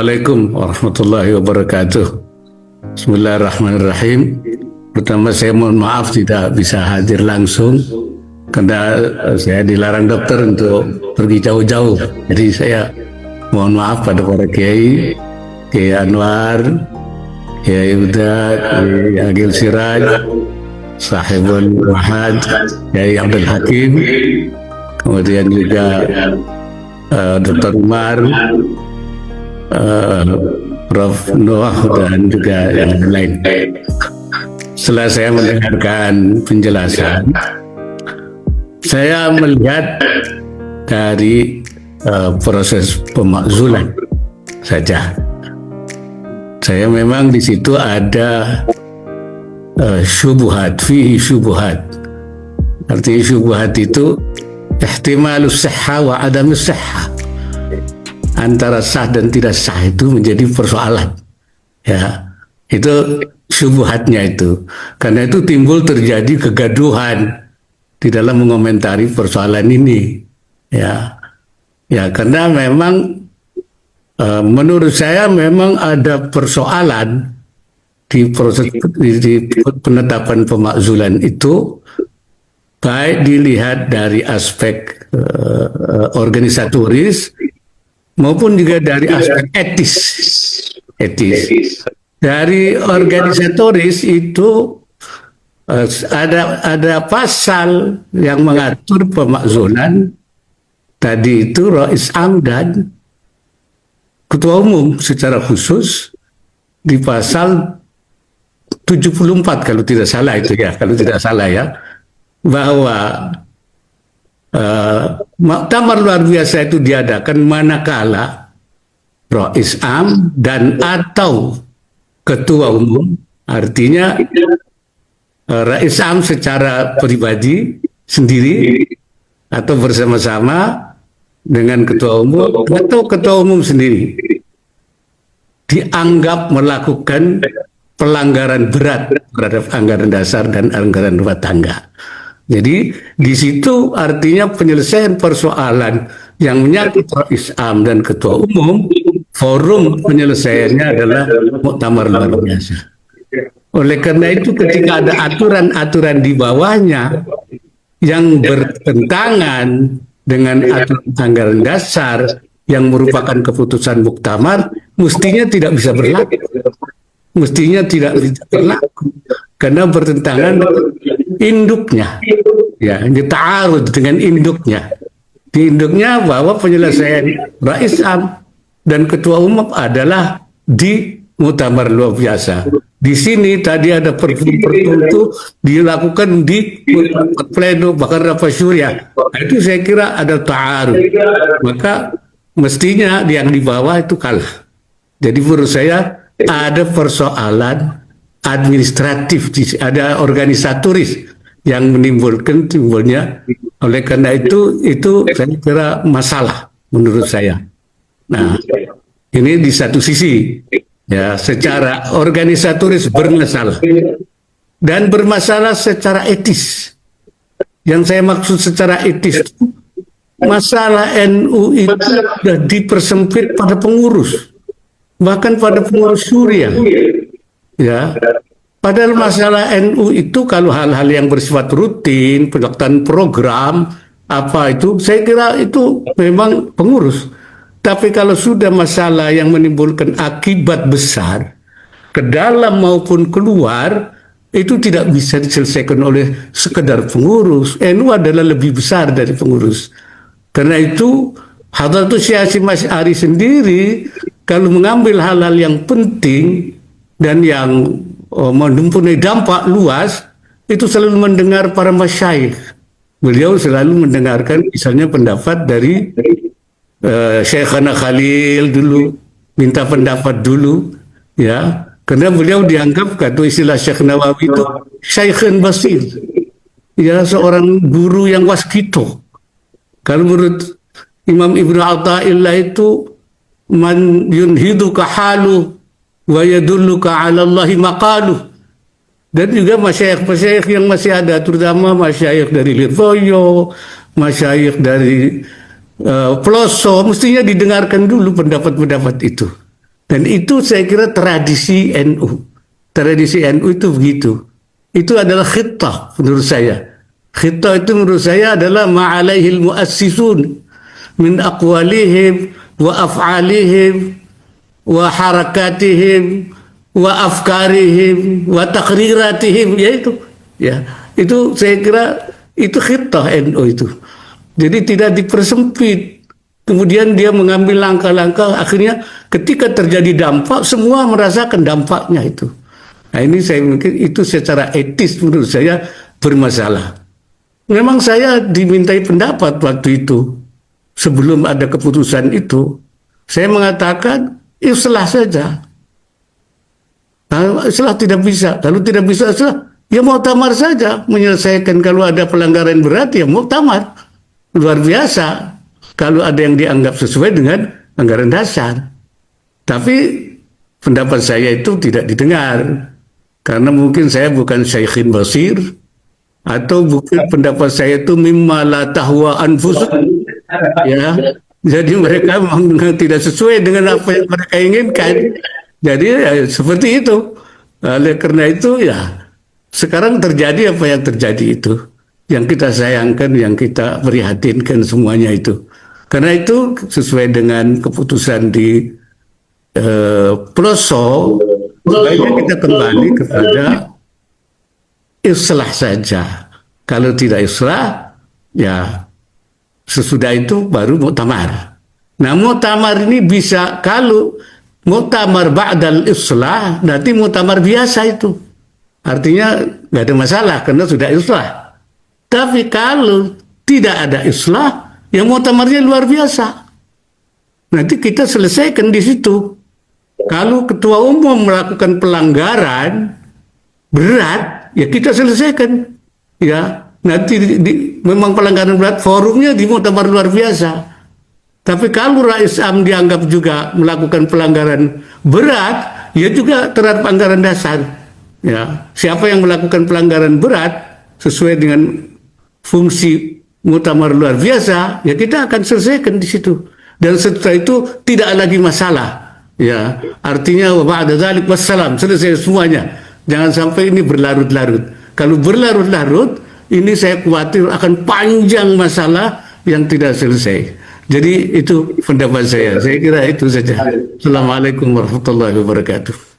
Assalamualaikum warahmatullahi wabarakatuh. Bismillahirrahmanirrahim. Pertama saya mohon maaf tidak bisa hadir langsung karena saya dilarang dokter untuk pergi jauh-jauh. Jadi saya mohon maaf pada para kiai, Kiai Anwar, Kiai Uda, Kiai Agil Siraj, Sahibul Wahad, Kiai Abdul Hakim, kemudian juga Dr. Umar, Prof. Noah dan juga yang lain. Setelah saya mendengarkan penjelasan, saya melihat dari proses pemakzulan saja. Saya memang di situ ada syubhat, fihi syubhat. Artinya syubhat itu ihtimalus sihha wa adamus sihha. Antara sah dan tidak sah itu menjadi persoalan. Ya, itu syubhatnya itu. Karena itu timbul terjadi kegaduhan di dalam mengomentari persoalan ini. Ya, ya karena memang menurut saya memang ada persoalan di proses di penetapan pemakzulan itu, baik dilihat dari aspek organisatoris maupun juga dari aspek etis. Dari organisatoris itu ada pasal yang mengatur pemakzulan tadi itu Rais Am dan Ketua Umum secara khusus di pasal 74 kalau tidak salah itu ya, bahwa muktamar luar biasa itu diadakan manakala Rais Am dan atau Ketua Umum, artinya Rais Am secara pribadi sendiri atau bersama-sama dengan Ketua Umum atau Ketua Umum sendiri dianggap melakukan pelanggaran berat terhadap anggaran dasar dan anggaran rumah tangga. Jadi di situ artinya penyelesaian persoalan yang menyangkut Rais Am dan Ketua Umum, forum penyelesaiannya adalah muktamar luar biasa. Oleh karena itu ketika ada aturan-aturan di bawahnya yang bertentangan dengan aturan anggaran dasar yang merupakan keputusan muktamar, mestinya tidak bisa berlaku. Mestinya tidak bisa berlaku karena bertentangan dengan induknya, ya, ta'arud dengan induknya. Di induknya bahwa penyelesaian Rais Am dan Ketua Umum adalah di muktamar luar biasa. Di sini tadi ada pertemuan itu dilakukan di pleno bahkan rapat syuriah. Nah, itu saya kira ada ta'arud. Maka mestinya yang di bawah itu kalah. Jadi menurut saya ada persoalan administratif, ada organisatoris yang menimbulkan timbulnya. Oleh karena itu saya kira masalah menurut saya. Nah, ini di satu sisi ya secara organisatoris bermasalah dan bermasalah secara etis. Yang saya maksud secara etis, masalah NU itu sudah dipersempit pada pengurus, bahkan pada pengurus Suriah. Ya, padahal masalah NU itu kalau hal-hal yang bersifat rutin, pelaksanaan program, apa itu, saya kira itu memang pengurus. Tapi kalau sudah masalah yang menimbulkan akibat besar, ke dalam maupun keluar, itu tidak bisa diselesaikan oleh sekedar pengurus. NU adalah lebih besar dari pengurus. Karena itu, Hadratus Syekh Hasyim Asy'ari sendiri, kalau mengambil hal-hal yang penting, dan yang mempunyai dampak luas, itu selalu mendengar para masyayikh. Beliau selalu mendengarkan misalnya pendapat dari Syekhana Khalil dulu, minta pendapat dulu, ya, karena beliau dianggap, kata istilah Syekh Nawawi itu Syekhun Basir, ya, seorang guru yang waskito. Kalau menurut Imam Ibnu Athaillah itu man yunhiduka halu wa yadulluka 'ala Allahi maqaluh. Dan juga masyayikh-masyayikh yang masih ada, terutama masyayikh dari Lirboyo, masyayikh dari Peloso, mestinya didengarkan dulu pendapat-pendapat itu. Dan itu saya kira tradisi NU. Tradisi NU itu begitu. Itu adalah khittah menurut saya. Khittah itu menurut saya adalah ma'alaihil muassisun min aqwalihim wa af'alihim wa harakatihim wa afkarihim wa takriratihim, yaitu ya itu saya kira itu khittah NU itu. Jadi tidak dipersempit. Kemudian dia mengambil langkah-langkah, akhirnya ketika terjadi dampak, semua merasakan dampaknya itu. Nah ini saya mungkin itu secara etis menurut saya bermasalah. Memang saya dimintai pendapat waktu itu, sebelum ada keputusan itu, saya mengatakan, islah saja. Nah, islah tidak bisa, kalau tidak bisa islah, ya muktamar saja, menyelesaikan. Kalau ada pelanggaran berat, ya muktamar. Luar biasa. Kalau ada yang dianggap sesuai dengan anggaran dasar. Tapi pendapat saya itu tidak didengar. Karena mungkin saya bukan Syekhin Basir, atau mungkin pendapat saya itu mimma la tahwa anfus. Ya. Jadi mereka memang tidak sesuai dengan apa yang mereka inginkan. Jadi ya, seperti itu. Oleh karena itu ya sekarang terjadi apa yang terjadi itu. Yang kita sayangkan, yang kita prihatinkan semuanya itu. Karena itu sesuai dengan keputusan di Ploso, sebaiknya kita kembali kepada islah saja. Kalau tidak islah, ya sesudah itu baru muktamar. Nah muktamar ini bisa, kalau muktamar ba'dal islah, nanti muktamar biasa itu. Artinya nggak ada masalah karena sudah islah. Tapi kalau tidak ada islah, yang muktamarnya luar biasa. Nanti kita selesaikan di situ. Kalau ketua umum melakukan pelanggaran berat, ya kita selesaikan. Ya, nanti memang pelanggaran berat, forumnya di muktamar luar biasa. Tapi kalau Rais Am dianggap juga melakukan pelanggaran berat, ya juga terhadap anggaran dasar. Ya, siapa yang melakukan pelanggaran berat sesuai dengan fungsi muktamar luar biasa, ya kita akan selesaikan di situ. Dan setelah itu tidak lagi masalah. Ya, artinya wa ba'da dzalik wassalam, selesai semuanya. Jangan sampai ini berlarut-larut. Kalau berlarut-larut, ini saya khawatir akan panjang masalah yang tidak selesai. Jadi itu pendapat saya. Saya kira itu saja. Assalamualaikum warahmatullahi wabarakatuh.